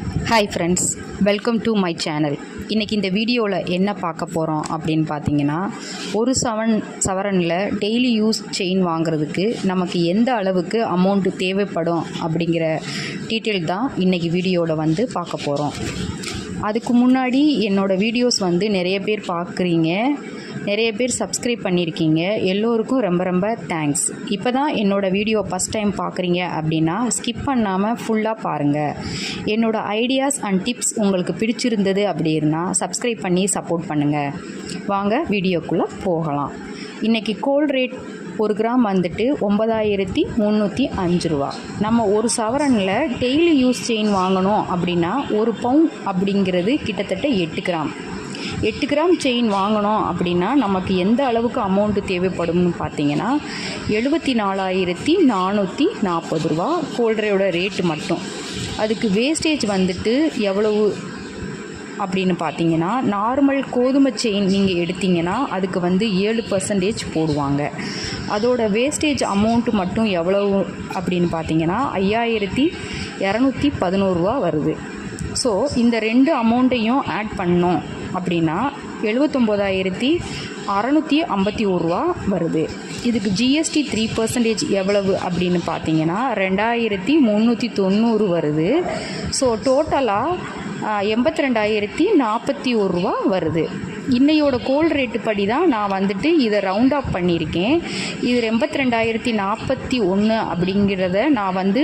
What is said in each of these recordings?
Hi friends, welcome to my channel. இன்றைக்கி இந்த வீடியோவில் என்ன பார்க்க போகிறோம் அப்படின்னு பார்த்தீங்கன்னா, ஒரு சவரனில் டெய்லி யூஸ் செயின் வாங்குறதுக்கு நமக்கு எந்த அளவுக்கு அமௌண்ட்டு தேவைப்படும் அப்படிங்கிற டீட்டெயில் தான் இன்றைக்கி வீடியோவில் வந்து பார்க்க போகிறோம். அதுக்கு முன்னாடி என்னோடய வீடியோஸ் வந்து நிறைய பேர் பார்க்குறீங்க, நிறைய பேர் சப்ஸ்கிரைப் பண்ணியிருக்கீங்க. எல்லோருக்கும் ரொம்ப ரொம்ப தேங்க்ஸ். இப்போ தான் என்னோடய வீடியோ ஃபஸ்ட் டைம் பார்க்குறீங்க அப்படின்னா ஸ்கிப் பண்ணாமல் ஃபுல்லாக பாருங்கள். என்னோடய ஐடியாஸ் அண்ட் டிப்ஸ் உங்களுக்கு பிடிச்சிருந்தது அப்படின்னா சப்ஸ்கிரைப் பண்ணி சப்போர்ட் பண்ணுங்கள். வாங்க வீடியோக்குள்ளே போகலாம். இன்றைக்கி கோல்ட் ரேட் 1 கிராம் வந்துட்டு 9305 ரூபா. நம்ம ஒரு சவரனில் டெய்லி யூஸ் செயின் வாங்கணும் அப்படின்னா 1 பவுன் அப்படிங்கிறது கிட்டத்தட்ட 8 கிராம் செயின் வாங்கணும் அப்படின்னா நமக்கு எந்த அளவுக்கு அமௌண்ட்டு தேவைப்படும்னு பார்த்தீங்கன்னா 74,440 ரூபா கோல்ட்ரேயோட ரேட்டு மட்டும். அதுக்கு வேஸ்டேஜ் வந்துட்டு எவ்வளவு அப்படின்னு பார்த்தீங்கன்னா, நார்மல் கோதுமை செயின் நீங்கள் எடுத்தீங்கன்னா அதுக்கு வந்து 7% போடுவாங்க. அதோட வேஸ்டேஜ் அமௌண்ட்டு மட்டும் எவ்வளவு அப்படின்னு பார்த்தீங்கன்னா 5,211 ரூபா வருது. ஸோ இந்த ரெண்டு அமௌண்ட்டையும் ஆட் பண்ணோம் அப்படின்னா 79,651 ரூபா வருது. இதுக்கு ஜிஎஸ்டி 3% எவ்வளவு அப்படின்னு பார்த்தீங்கன்னா 2,390 வருது. ஸோ டோட்டலாக 82,041 ரூபா வருது. இன்னையோட கோல்ட் ரேட்டு படி தான் நான் வந்துட்டு இதை ரவுண்ட் ஆஃப் பண்ணியிருக்கேன். இது 82,041 அப்படிங்கிறத நான் வந்து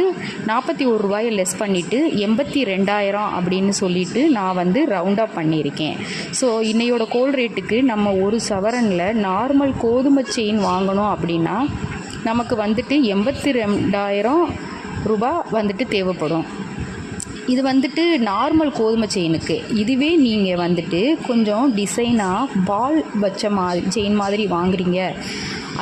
41 ரூபாயை லெஸ் பண்ணிவிட்டு 82,000 அப்படின்னு சொல்லிட்டு நான் வந்து ரவுண்ட் ஆஃப் பண்ணியிருக்கேன். ஸோ இன்னையோட கோல்ட் ரேட்டுக்கு நம்ம ஒரு சவரனில் நார்மல் கோதுமை செயின் வாங்கணும் அப்படின்னா நமக்கு வந்துட்டு 82,000 ரூபா வந்துட்டு தேவைப்படும். இது வந்துட்டு நார்மல் கோதுமை செயினுக்கு. இதுவே நீங்கள் வந்துட்டு கொஞ்சம் டிசைனாக பால் வச்ச செயின் மாதிரி வாங்குறீங்க,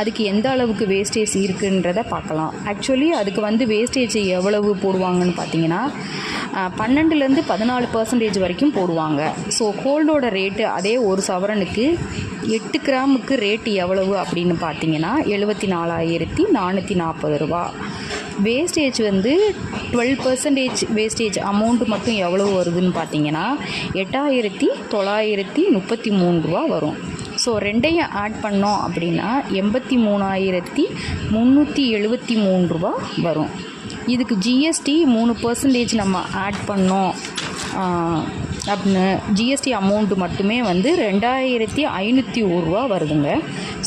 அதுக்கு எந்த அளவுக்கு வேஸ்டேஜ் இருக்குன்றதை பார்க்கலாம். ஆக்சுவலி அதுக்கு வந்து வேஸ்டேஜ் எவ்வளவு போடுவாங்கன்னு பார்த்தீங்கன்னா 12-14% வரைக்கும் போடுவாங்க. ஸோ கோல்டோட ரேட்டு அதே ஒரு சவரனுக்கு 8 கிராமுக்கு ரேட்டு எவ்வளவு அப்படின்னு பார்த்தீங்கன்னா 74,440 ரூபா. வேஸ்டேஜ் வந்து 12% வேஸ்டேஜ் அமௌண்ட்டு மட்டும் எவ்வளவு வருதுன்னு பார்த்தீங்கன்னா 8,933 ரூபா வரும். ஸோ ரெண்டையும் ஆட் பண்ணோம் அப்படின்னா 83,373 ரூபா வரும். இதுக்கு ஜிஎஸ்டி 3% நம்ம ஆட் பண்ணோம் அப்படின்னு ஜிஎஸ்டி அமௌண்ட்டு மட்டுமே வந்து 2,501 ரூபா வருதுங்க.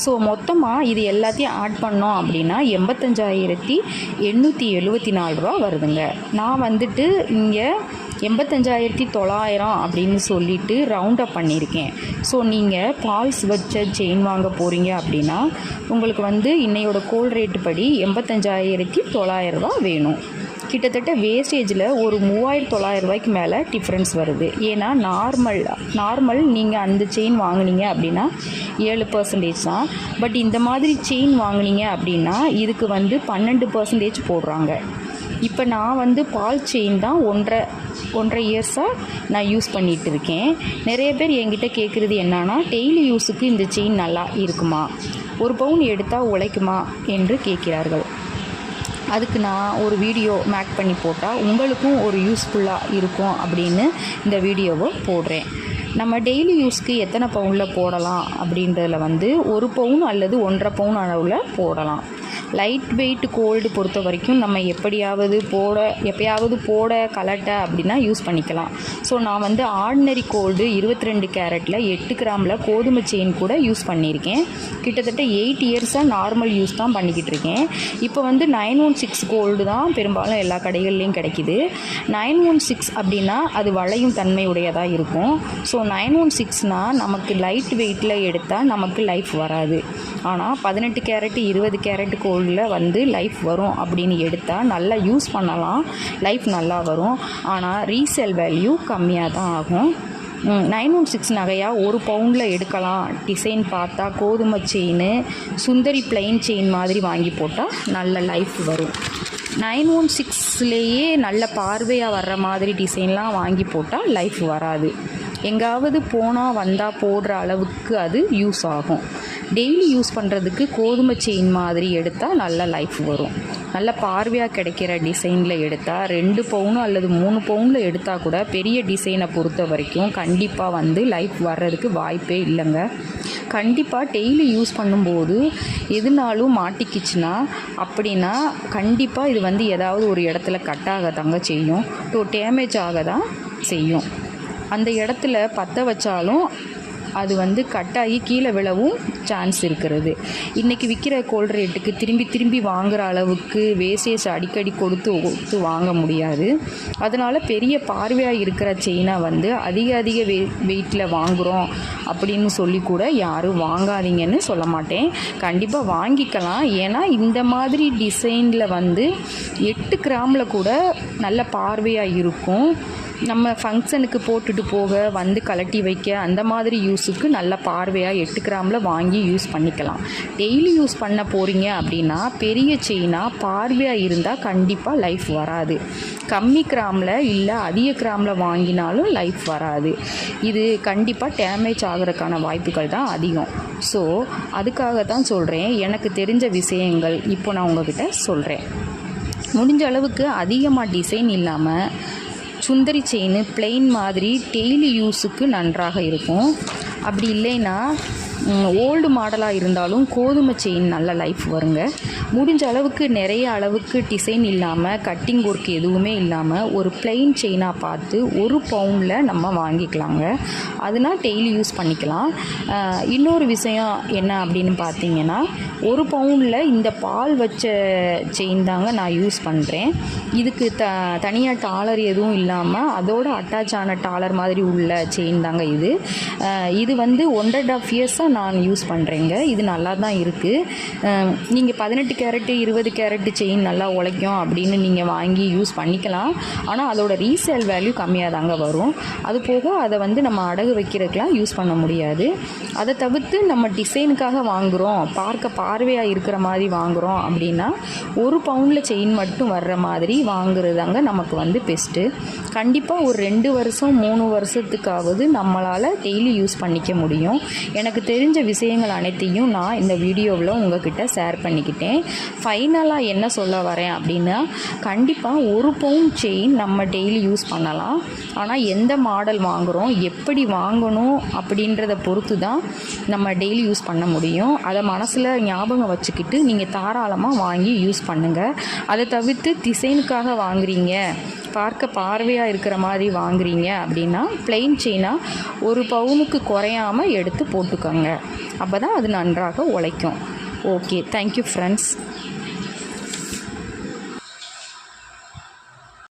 ஸோ மொத்தமாக இது எல்லாத்தையும் ஆட் பண்ணோம் அப்படின்னா 85,874 ரூபா வருதுங்க. நான் வந்துட்டு இங்கே 85,900 அப்படின்னு சொல்லிட்டு ரவுண்ட் அப் பண்ணியிருக்கேன். ஸோ நீங்கள் பால்ஸ் வச்ச செயின் வாங்க போகிறீங்க அப்படின்னா உங்களுக்கு வந்து இன்னையோட கோல்ட் ரேட்டு படி 85,900 ரூபா வேணும். கிட்டத்தட்ட வேஸ்டேஜில் ஒரு 3,900 ரூபாய்க்கு மேலே டிஃப்ரென்ஸ் வருது. ஏன்னா நார்மல் நீங்கள் அந்த செயின் வாங்கினீங்க அப்படின்னா 7% தான். பட் இந்த மாதிரி செயின் வாங்கினீங்க அப்படின்னா இதுக்கு வந்து 12% போடுறாங்க. இப்போ நான் வந்து பால் செயின் தான் 1.5 இயர்ஸாக நான் யூஸ் பண்ணிகிட்டு இருக்கேன். நிறைய பேர் என்கிட்ட கேட்குறது என்னன்னா, டெய்லி யூஸுக்கு இந்த செயின் நல்லா இருக்குமா, 1 பவுன் எடுத்தால் உழைக்குமா என்று கேட்கிறார்கள். அதுக்கு நான் ஒரு வீடியோ மேக் பண்ணி போட்டால் உங்களுக்கும் ஒரு யூஸ்ஃபுல்லாக இருக்கும் அப்படின்னு இந்த வீடியோவை போடுறேன். நம்ம டெய்லி யூஸ்க்கு எத்தனை பவுனில் போடலாம் அப்படின்றதில் வந்து 1 பவுன் அல்லது 1.5 பவுன் அளவில் போடலாம். லைட் வெயிட் கோல்டு பொறுத்த வரைக்கும் நம்ம எப்பயாவது போட கலட்ட அப்படின்னா யூஸ் பண்ணிக்கலாம். ஸோ நான் வந்து ஆர்டினரி கோல்டு 22 கேரட்டில் 8 கிராமில் கோதுமை செயின் கூட யூஸ் பண்ணியிருக்கேன். கிட்டத்தட்ட 8 இயர்ஸாக நார்மல் யூஸ் தான் பண்ணிக்கிட்டு இருக்கேன். இப்போ வந்து 916 கோல்டு தான் பெரும்பாலும் எல்லா கடைகள்லேயும் கிடைக்கிது. 916 அப்படின்னா அது வளையும் தன்மையுடையதாக இருக்கும். ஸோ 916னால் நமக்கு லைட் வெயிட்டில் எடுத்தால் நமக்கு லைஃப் வராது. ஆனால் 18 கேரட்டு 20 கேரட்டு கோல்டில் வந்து லைஃப் வரும் அப்படின்னு எடுத்தால் நல்லா யூஸ் பண்ணலாம், லைஃப் நல்லா வரும். ஆனால் ரீசேல் வேல்யூ கம்மியாக தான் ஆகும். 916 நகையாக 1 பவுண்டில் எடுக்கலாம். டிசைன் பார்த்தா கோதுமை செயின், சுந்தரி பிளைன் செயின் மாதிரி வாங்கி போட்டால் நல்ல லைஃப் வரும். 916லேயே நல்ல பார்வையாக வர்ற மாதிரி டிசைன்லாம் வாங்கி போட்டால் லைஃப் வராது. எங்காவது போனால் வந்தால் போடுற அளவுக்கு அது யூஸ் ஆகும். டெய்லி யூஸ் பண்ணுறதுக்கு கோதுமை செயின் மாதிரி எடுத்தால் நல்ல லைஃப் வரும். நல்ல பார்வையாக கிடைக்கிற டிசைனில் எடுத்தால் 2 பவுன் அல்லது 3 பவுனில் எடுத்தால் கூட பெரிய டிசைனை பொறுத்த வரைக்கும் கண்டிப்பாக வந்து லைஃப் வர்றதுக்கு வாய்ப்பே இல்லைங்க. கண்டிப்பாக டெய்லி யூஸ் பண்ணும்போது எதுனாலும் மாட்டிக்கிச்சுன்னா அப்படின்னா கண்டிப்பாக இது வந்து ஏதாவது ஒரு இடத்துல கட்டாக தாங்க செய்யும். டேமேஜ் ஆக தான் செய்யும். அந்த இடத்துல பற்ற வச்சாலும் அது வந்து கட்டாகி கீழே விழவும் சான்ஸ் இருக்கிறது. இன்றைக்கி விற்கிற கோல்ட் ரேட்டுக்கு திரும்பி வாங்குகிற அளவுக்கு வேஸ்டேஜ் அடிக்கடி கொடுத்து வாங்க முடியாது. அதனால் பெரிய பார்வையாக இருக்கிற செயினை வந்து அதிக வெயிட்டில் வாங்குகிறோம் அப்படின்னு சொல்லி கூட யாரும் வாங்காதீங்கன்னு சொல்ல மாட்டேன். கண்டிப்பாக வாங்கிக்கலாம். ஏன்னா இந்த மாதிரி டிசைனில் வந்து 8 கிராமில் கூட நல்ல பார்வையாக இருக்கும். நம்ம ஃபங்க்ஷனுக்கு போட்டுட்டு போக வந்து கலட்டி வைக்க அந்த மாதிரி யூஸுக்கு நல்ல பார்வையாக 8 கிராமில் வாங்கி யூஸ் பண்ணிக்கலாம். டெய்லி யூஸ் பண்ண போகிறீங்க அப்படின்னா பெரிய செயினாக பார்வையாக இருந்தால் கண்டிப்பாக லைஃப் வராது. கம்மி கிராமில் இல்லை அதிக கிராமில் வாங்கினாலும் லைஃப் வராது. இது கண்டிப்பாக டேமேஜ் ஆகிறதுக்கான வாய்ப்புகள் தான் அதிகம். ஸோ அதுக்காக தான் சொல்கிறேன். எனக்கு தெரிஞ்ச விஷயங்கள் இப்போ நான் உங்ககிட்ட சொல்கிறேன். முடிஞ்ச அளவுக்கு அதிகமாக டிசைன் இல்லாமல் சுந்தரி செயின் பிளெயின் மாதிரி டெய்லி யூஸுக்கு நன்றாக இருக்கும். அப்படி இல்லைன்னா ஓல்டு மாடலாக இருந்தாலும் கோதுமை செயின் நல்ல லைஃப் வருங்க. முடிஞ்ச அளவுக்கு நிறைய அளவுக்கு டிசைன் இல்லாமல் கட்டிங் ஒர்க் எதுவுமே இல்லாமல் ஒரு பிளெயின் செயினாக பார்த்து 1 பவுனில் நம்ம வாங்கிக்கலாங்க. அதனால் டெய்லி யூஸ் பண்ணிக்கலாம். இன்னொரு விஷயம் என்ன அப்படின்னு பார்த்தீங்கன்னா 1 பவுனில் இந்த பால் வச்ச செயின் தாங்க நான் யூஸ் பண்ணுறேன். இதுக்கு தனியாக டாலர் எதுவும் இல்லாமல் அதோட அட்டாச் ஆன டாலர் மாதிரி உள்ள செயின் தாங்க இது. இது வந்து 1.5 இயர்ஸாக நான் யூஸ் பண்ணுறேங்க. இது நல்லா தான் இருக்குது. நீங்கள் 18 கேரட்டு 20 கேரட்டு செயின் நல்லா உழைக்கும் அப்படின்னு நீங்கள் வாங்கி யூஸ் பண்ணிக்கலாம். ஆனால் அதோட ரீசேல் வேல்யூ கம்மியாக தாங்க வரும். அது போக அதை வந்து நம்ம அடகு வைக்கிறதுக்கெலாம் யூஸ் பண்ண முடியாது. அதை தவிர்த்து நம்ம டிசைனுக்காக வாங்குகிறோம், பார்க்க பார்வையாக இருக்கிற மாதிரி வாங்குகிறோம் அப்படின்னா 1 பவுனில் செயின் மட்டும் வர்ற மாதிரி வாங்குறது தாங்க நமக்கு வந்து பெஸ்ட்டு. கண்டிப்பாக ஒரு 2 வருஷம் 3 வருஷத்துக்காவது நம்மளால் டெய்லி யூஸ் பண்ணிக்க முடியும். எனக்கு தெரிஞ்ச விஷயங்கள் அனைத்தையும் நான் இந்த வீடியோவில் உங்ககிட்ட ஷேர் பண்ணிக்கிட்டேன். ஃபைனலாக என்ன சொல்ல வரேன் அப்படின்னா கண்டிப்பாக 1 பவுன் செயின் நம்ம டெய்லி யூஸ் பண்ணலாம். ஆனால் எந்த மாடல் வாங்குகிறோம், எப்படி வாங்கணும் அப்படின்றத பொறுத்து தான் நம்ம டெய்லி யூஸ் பண்ண முடியும். அதை மனசில் ஞாபகம் வச்சுக்கிட்டு நீங்கள் தாராளமாக வாங்கி யூஸ் பண்ணுங்கள். அதை தவிர்த்து டிசைனுக்காக வாங்குறீங்க, பார்க்க பார்வையாக இருக்கிற மாதிரி வாங்குறீங்க அப்படின்னா பிளெயின் செயினாக 1 பவுனுக்கு குறையாமல் எடுத்து போட்டுக்கோங்க. அப்போ தான் அது நன்றாக உழைக்கும். Okay, thank you friends.